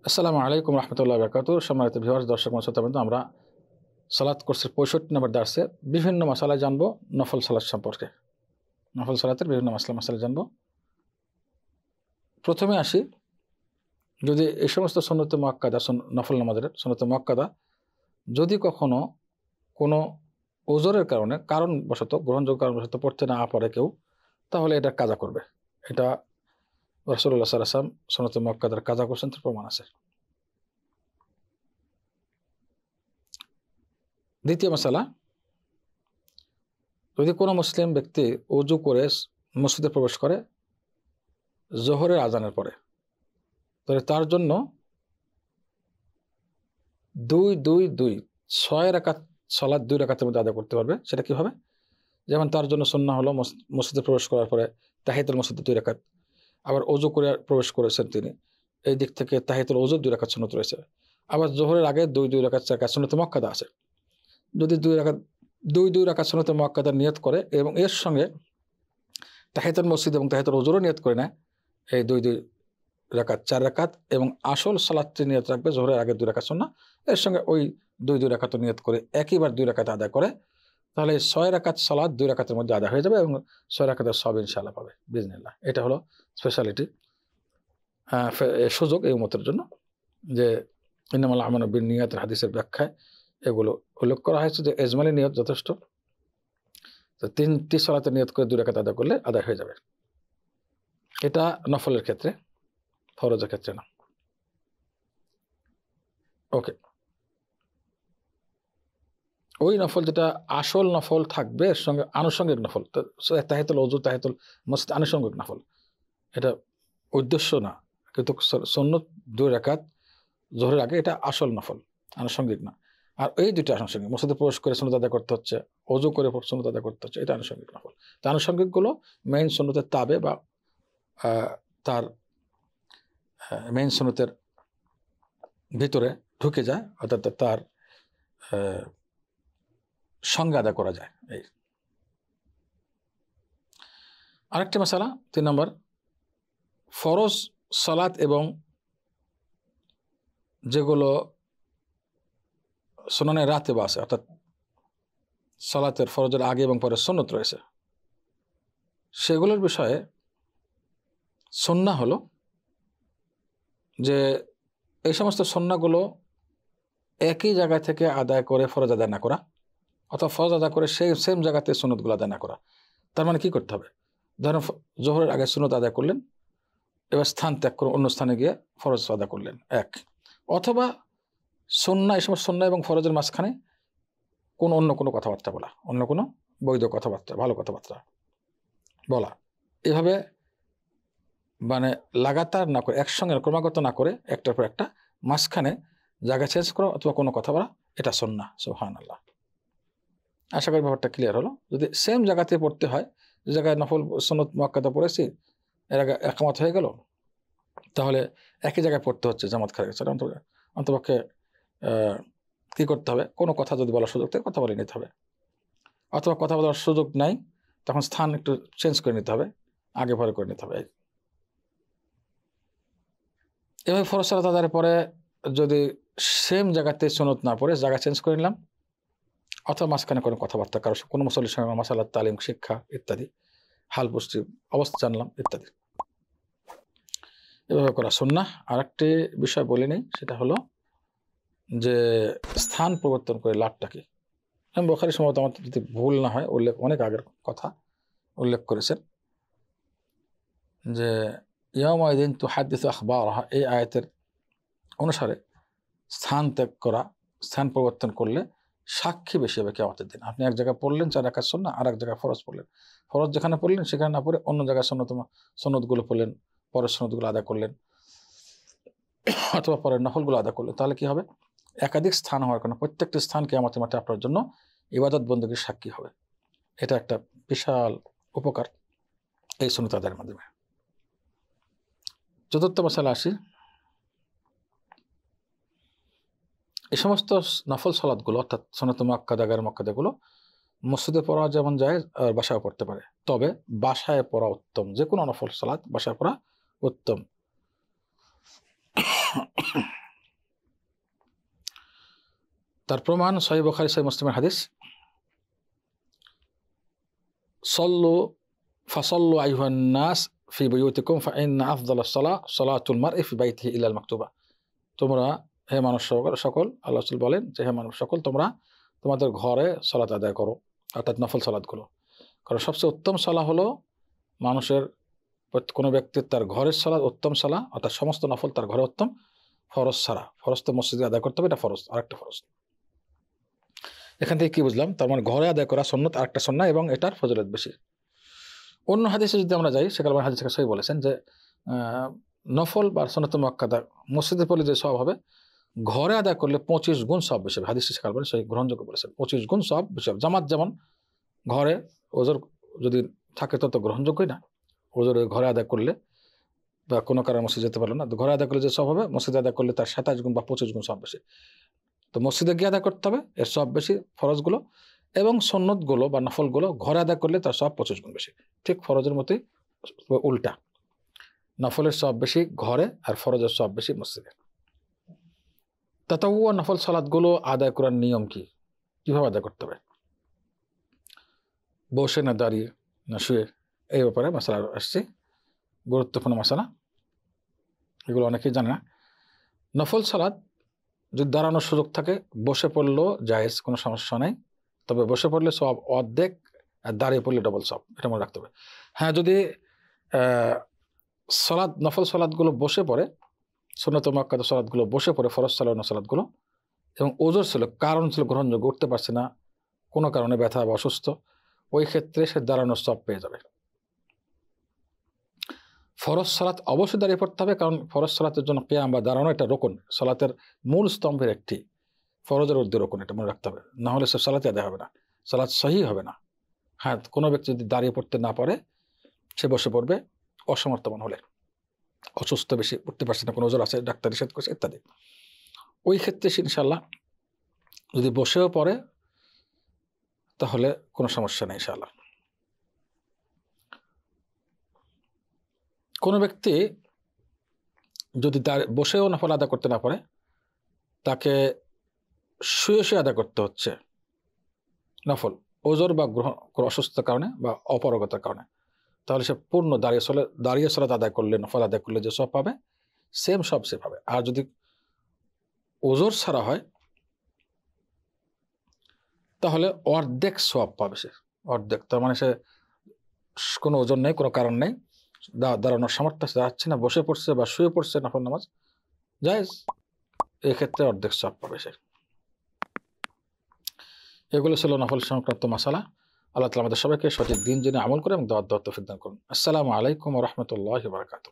আসসালামু আলাইকুম রহমতুল্লাহ বরকাত। সম্মানিত ভিউয়ার্স, দর্শক শ্রোতাবৃন্দ, আমরা সালাত কোর্সের 65 নম্বর দার্সে বিভিন্ন মাসালা জানবো নফল সালাত সম্পর্কে। নফল সালাতের বিভিন্ন মাসালা জানবো। প্রথমে আসি, যদি এই সমস্ত সুন্নতে মুআক্কাদা, নফল নামাজের সুন্নতে মুআক্কাদা যদি কখনো কোনো ওজরের কারণে, কারণবশত, গ্রহণযোগ্য কারণবশত পড়তে না পারে কেউ, তাহলে এটা কাজা করবে। এটা রাসূলুল্লাহ সাল্লাল্লাহু আলাইহি ওয়াসাল্লাম সুন্নতে মুআক্কাদার কাজা করছেন, তার প্রমাণ আছে। দ্বিতীয় মাসালা, যদি কোনো মুসলিম ব্যক্তি ওযু করে মসজিদে প্রবেশ করে জোহরের আজানের পরে, তাহলে তার জন্য 6 রাকাত সালাত 2 রাকাতের মধ্যে আদায় করতে পারবে। সেটা কীভাবে? যেমন তার জন্য সুন্নাহ হলো মসজিদে প্রবেশ করার পরে তাহিয়াতুল মসজিদে 2 রাকাত, আবার ওযু করে প্রবেশ করেছেন তিনি, এই দিক থেকে তাহিয়াতুল ওযুর 2 রাকাত সুন্নত রয়েছে। আবার জোহরের আগে 2 রাকাত 4 রাকাত সুন্নতে মুআক্কাদা আছে। যদি 2 রাকাত সুন্নতে মুআক্কাদার নিয়ত করে এবং এর সঙ্গে তাহিয়াতুল মসজিদ এবং তাহিয়াতুল ওযুরও নিয়ত করে নেয়, এই 2 রাকাত 4 রাকাত, এবং আসল সালাতটি নিয়ত রাখবে জোহরের আগে 2 রাকাত সুন্নাহ, এর সঙ্গে ওই 2 রাকাতও নিয়ত করে একইবার 2 রাকাত আদায় করে, তাহলে 6 রাকাত সালাত 2 রাকাতের মধ্যে আদায় হয়ে যাবে এবং 6 রাকাতের সব ইনশাআল্লাহ পাবে বিইজনিল্লাহ। এটা হলো স্পেশালিটি, সুযোগ এই উম্মতের জন্য, যে ইন্নামাল আমালু বিন্নিয়াতের হাদিসের ব্যাখ্যায় এগুলো উল্লেখ করা হয়েছে যে এজমালি নিয়ত যথেষ্ট। তো 3টি সালাতের নিয়ত করে 2 রাকাত আদায় করলে আদায় হয়ে যাবে। এটা নফলের ক্ষেত্রে, ফরজের ক্ষেত্রে না। ওকে, ওই নফল যেটা আসল নফল থাকবে, এর সঙ্গে আনুষঙ্গিক নফল, তাহিয়াতুল ওযু তাহিয়াতুল মসজিদ আনুষঙ্গিক নফল, এটা উদ্দেশ্য না, কিন্তু সুন্নত 2 রাকাত জোহরের আগে, এটা আসল নফল, আনুষঙ্গিক না। আর এই দুটো আনুষঙ্গিক, মসজিদে প্রবেশ করে সুন্নত আদায় করতে হচ্ছে, ওযু করে সুন্নত আদায় করতে হচ্ছে, এটা আনুষঙ্গিক নফল। তো আনুষঙ্গিকগুলো মেইন সুন্নতের তাবে বা তার মেইন সুন্নতের ভিতরে ঢুকে যায়, অর্থাৎ তার সঙ্গে আদায় করা যায়। এই আরেকটি মাসালা 3 নম্বর, ফরজ সালাত এবং যেগুলো সুনানে রাতেবা আছে, অর্থাৎ সালাতের ফরজের আগে এবং পরে সুন্নত রয়েছে, সেগুলোর বিষয়ে সুন্নাহ হলো যে এই সমস্ত সুন্নাহগুলো একই জায়গা থেকে আদায় করে ফরজ আদায় না করা, অথবা ফরজ আদায় করে সেই সেম জায়গাতে সুন্নতগুলো আদায় না করা। তার মানে কি করতে হবে? ধরেন জোহরের আগে সুন্নত আদায় করলেন, এবার স্থান ত্যাগ করে অন্য স্থানে গিয়ে ফরজ আদায় করলেন, এক। অথবা সুন্নাহ, এই সমস্ত সুন্নাহ এবং ফরজের মাঝখানে অন্য কোনো কথাবার্তা বলা, অন্য কোনো বৈধ কথাবার্তা, ভালো কথাবার্তা বলা, এভাবে মানে লাগাতার না করে, একসঙ্গে ক্রমাগত না করে, একটার পর একটা মাঝখানে জায়গা চেঞ্জ করা অথবা কোনো কথা বলা, এটা সুন্নাহ। সুবহানাল্লাহ। আশা করি ব্যাপারটা ক্লিয়ার হলো। যদি সেম জায়গাতে পড়তে হয়, যে জায়গায় নফল সুন্নত মুআক্কাদা পড়েছি, এর আগে একামত হয়ে গেল, তাহলে একই জায়গায় পড়তে হচ্ছে জামাত খারাপ গেছে, অন্তপক্ষে কী করতে হবে? কোনো কথা যদি বলার সুযোগ থাকে কথা বলে নিতে হবে, অথবা কথা বলার সুযোগ নাই, তখন স্থান একটু চেঞ্জ করে নিতে হবে, আগে পরে করে নিতে হবে। এভাবে ফরজ সালাত আদায়ের পরে যদি সেম জায়গাতে সুন্নত না পড়ে জায়গা চেঞ্জ করে নিলাম, অথবা মাঝখানে কোনো কথাবার্তা, কারো কোনো মুসল্লির সঙ্গে মাসালাত তালিম, শিক্ষা ইত্যাদি, হাল পুষ্টি অবস্থা জানলাম ইত্যাদি, এভাবে করা সুন্নাহ। আর একটি বিষয় বলে নেই, সেটা হলো যে স্থান পরিবর্তন করে লাভটা কি। বুখারী সম্ভবত, আমার যদি ভুল না হয়, অনেক আগের কথা উল্লেখ করেছেন যে ইয়াউমাইদিন তুহাদ্দিসু আখবারাহা, এই আয়াতের অনুসারে স্থান ত্যাগ করা, স্থান পরিবর্তন করলে সাক্ষী বেশি হবে কিয়ামতের দিন। আপনি এক জায়গায় পড়লেন 4 রাকাত সুন্নাহ, আর এক জায়গায় ফরজ পড়লেন, ফরজ যেখানে পড়লেন সেখানে না পড়ে অন্য জায়গায় সুন্নতগুলো পড়লেন, পরের সুন্নতগুলো আদায় করলেন, অথবা পরের নফলগুলো আদায় করলেন, তাহলে কি হবে? একাধিক স্থান হওয়ার কারণে প্রত্যেকটি স্থান কিয়ামতের মাঠে আপনার জন্য ইবাদত বন্দেগীর সাক্ষী হবে। এটা একটা বিশাল উপকার এই সুন্নত আদায়ের মাধ্যমে। চতুর্থ মাসালা আসি, এই সমস্ত নফল সালাতগুলো, অর্থাৎ সুন্নত মুআক্কাদা, গায়র মুআক্কাদাগুলো মসজিদে পড়া যেমন যায়, আর বাসায় পড়তে পারে, তবে বাসায় পড়া উত্তম। যে কোনো নফল সালাত বাসায় পড়া উত্তম। তার প্রমাণ সহিহ বুখারী সহিহ মুসলিমের হাদিস, সল্লু ফাসল্লু আইয়ুহান নাস ফি বুয়ুতিকুম ফাইন্না আফদালাস সালাহ সালাতুল মারই ফি বাইতিহি ইল্লাল মাকতুবা। তোমরা হে মানুষ সকল, আল্লাহ রাসূল বলেন যে হে মানুষ সকল, তোমরা তোমাদের ঘরে সালাত আদায় করো, অর্থাৎ নফল সালাতগুলো। কারণ সবচেয়ে উত্তম সালাহ হলো মানুষের, কোনো ব্যক্তির তার ঘরের সালাত উত্তম সালাহ, অর্থাৎ সমস্ত নফল তার ঘরে উত্তম, ফরজ ছাড়া। ফরজ তো মসজিদে আদায় করতে হবে, এটা ফরজ, আরেকটা ফরজ। এখান থেকে কি বুঝলাম? তার মানে ঘরে আদায় করা সুন্নাত, আরেকটা সুন্নাহ, এবং এটার ফজিলত বেশি। অন্য হাদিসে যদি আমরা যাই, সেখানে হাদিস থেকে সহি বলেছেন যে নফল বা সুন্নাত মুআক্কাদা মসজিদে পড়লে যে সওয়াব হবে, ঘরে আদায় করলে 25 গুণ সওয়াব বেশি হবে। হাদিসটি সেখানে বলে সেই গ্রহণযোগ্য বলেছেন, 25 গুণ সওয়াব বেশি হবে। জামাত যেমন ঘরে ওজোর যদি থাকে তত গ্রহণযোগ্যই না, ওজোর ঘরে আদায় করলে বা কোনো কারণে মসজিদ যেতে পারলো না, ঘরে আদায় করলে যে সওয়াব হবে, মসজিদে আদায় করলে তার 27 গুণ বা 25 গুণ সওয়াব বেশি। তো মসজিদে গিয়ে আদায় করতে হবে, এর সওয়াব বেশি ফরজগুলো, এবং সুন্নতগুলো বা নফলগুলো ঘরে আদায় করলে তার সওয়াব 25 গুণ বেশি। ঠিক ফরজের মতোই উল্টা, নফলের সওয়াব বেশি ঘরে, আর ফরজের সওয়াব বেশি মসজিদে। তাতাওয়া নফল সালাতগুলো আদায় করার নিয়ম কি, কিভাবে আদায় করতে হবে? বসে না দাঁড়িয়ে না শুয়ে, এই ব্যাপারে মাসালা আসছে, গুরুত্বপূর্ণ মাসালা, এগুলো অনেকেই জানে না। নফল সালাত যদি দাঁড়ানোর সুযোগ থাকে, বসে পড়লেও জায়েজ, কোনো সমস্যা নেই। তবে বসে পড়লে সব অর্ধেক, আর দাঁড়িয়ে পড়লে ডবল সব, এটা মনে রাখতে হবে। হ্যাঁ, যদি সালাত নফল সালাতগুলো বসে পড়ে, সুন্নাত মুআক্কাদা সালাতগুলো বসে পড়ে, ফরজ সালাতগুলো, এবং ওজোর ছিল, কারণ ছিল গ্রহণযোগ্য, উঠতে পারছে না, কোনো কারণে ব্যথা বা অসুস্থ, ওই ক্ষেত্রে সে দাঁড়ানোর সব পেয়ে যাবে। ফরজ সালাত অবশ্যই দাঁড়িয়ে পড়তে হবে, কারণ ফরজ সালাতের জন্য কিয়াম বা দাঁড়ানো এটা রুকুন, সালাতের মূল স্তম্ভের একটি, ফরজের ঊর্ধ্বে রুকুন, এটা মনে রাখতে হবে। না হলে সে সালাতে আদায় হবে না, সালাত সহি হবে না। হ্যাঁ, কোনো ব্যক্তি যদি দাঁড়িয়ে পড়তে না পারে, সে বসে পড়বে, অসমর্থমান হলে, অসুস্থ, বেশি উঠতে পারছে না, কোনো ওজোর আছে, ডাক্তার নিষেধ করছে ইত্যাদি, ওই ক্ষেত্রে সে ইনশাআল্লাহ যদি বসেও পড়ে তাহলে কোনো সমস্যা নেই ইনশাআল্লাহ। কোনো ব্যক্তি যদি বসেও নফল আদা করতে না পারে, তাকে শুয়ে শুয়ে আদা করতে হচ্ছে নফল, ওজোর বা অসুস্থতার কারণে বা অপারগতার কারণে, তাহলে সে পূর্ণ দাঁড়িয়ে সালাত আদায় করলে, নফল আদায় করলে যে সব পাবে, সেম সব সে পাবে। আর যদি ওজোর ছাড়া হয়, তাহলে অর্ধেক সওয়াব পাবে সে, অর্ধেক। তার মানে সে কোনো ওজন নেই, কোনো কারণ নেই, দাঁড়ানোর সামর্থ্য যাচ্ছে না, বসে পড়ছে বা শুয়ে পড়ছে, নফল নামাজ জায়েজ, এক্ষেত্রে অর্ধেক সওয়াব পাবে সে। এগুলো ছিল নফল সংক্রান্ত মাসালা। আল্লাহ তাআলা আমাদের সবাইকে সঠিক দিন জেনে আমল করে এবং দাওয়াত তৌফিক দান করুন। আসসালামু আলাইকুম ওয়া রাহমাতুল্লাহি ওয়া বারাকাতুহু।